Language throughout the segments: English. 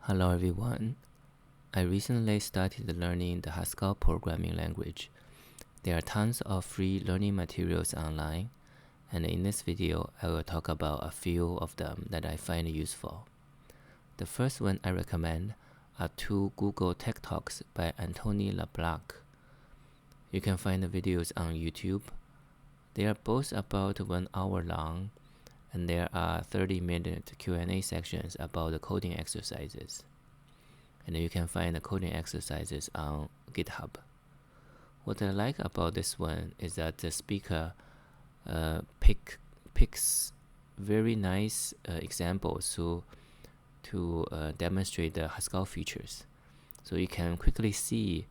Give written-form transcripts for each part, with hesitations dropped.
Hello everyone. I recently started learning the Haskell programming language. There are tons of free learning materials online, and in this video I will talk about a few of them that I find useful. The first one I recommend are two Google Tech Talks by Anthony LeBlanc. You can find the videos on YouTube. They are both about 1 hour long, and there are 30-minute Q&A sections about the coding exercises. And you can find the coding exercises on GitHub. What I like about this one is that the speaker picks very nice examples to demonstrate the Haskell features. So you can quickly see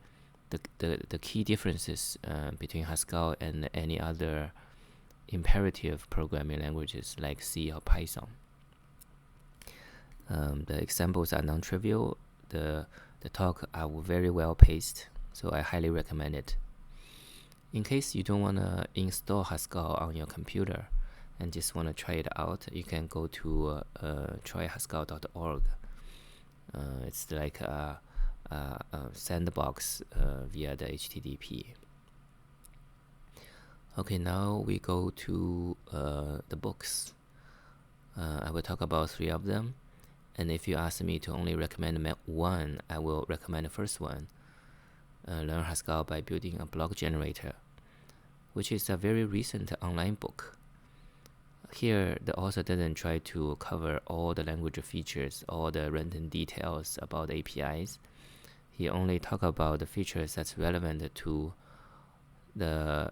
the key differences between Haskell and any other imperative programming languages like C or Python. The examples are non-trivial. The talk are very well paced, so I highly recommend it. In case you don't want to install Haskell on your computer and just want to try it out, you can go to tryhaskell.org. It's like a sandbox via the HTTP. Okay, now we go to the books. I will talk about 3 of them. And if you ask me to only recommend one, I will recommend the first one, Learn Haskell by Building a Block Generator, which is a very recent online book. Here, the author doesn't try to cover all the language features, all the runtime details about APIs. He only talks about the features that's relevant to the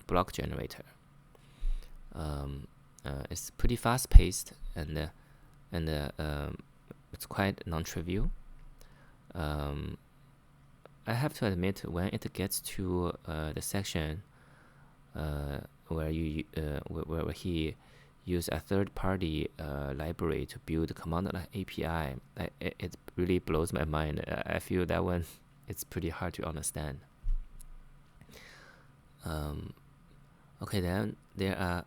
block generator. It's pretty fast-paced and it's quite non-trivial. I have to admit, when it gets to the section where he used a third-party library to build command line API, it really blows my mind. I feel that one it's pretty hard to understand. Okay, then there are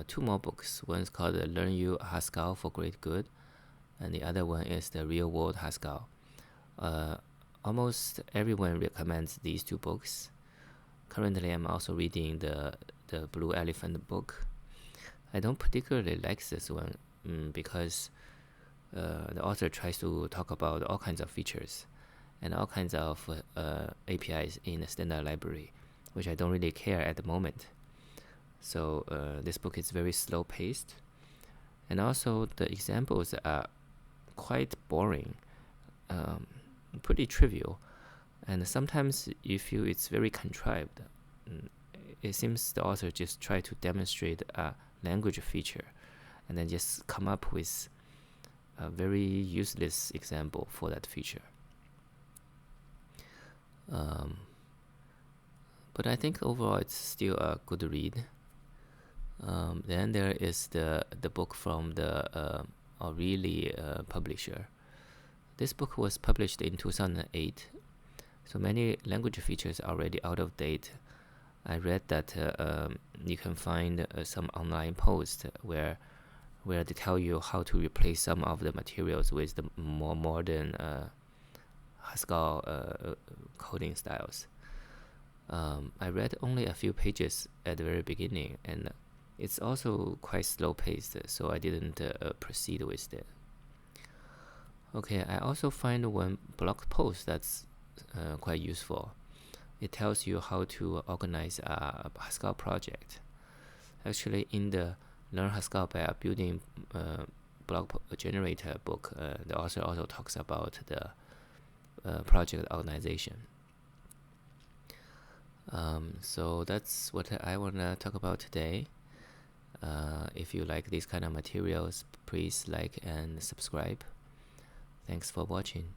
2 more books. One is called Learn You Haskell for Great Good, and the other one is the Real World Haskell. Almost everyone recommends these 2 books. Currently, I'm also reading the Blue Elephant book. I don't particularly like this one because the author tries to talk about all kinds of features and all kinds of APIs in the standard library, which I don't really care at the moment. So this book is very slow-paced, and also the examples are quite boring, pretty trivial, and sometimes you feel it's very contrived. It seems the author just tried to demonstrate a language feature and then just come up with a very useless example for that feature. But I think overall it's still a good read. Then there is the book from the O'Reilly publisher. This book was published in 2008, so many language features are already out of date. I read that you can find some online posts where they tell you how to replace some of the materials with the more modern Haskell coding styles. I read only a few pages at the very beginning, and it's also quite slow-paced, so I didn't proceed with it. Okay, I also find one blog post that's quite useful. It tells you how to organize a Haskell project. Actually, in the Learn Haskell by Building Block Generator book, the author also talks about the project organization. So that's what I want to talk about today. If you like these kind of materials, please like and subscribe. Thanks for watching.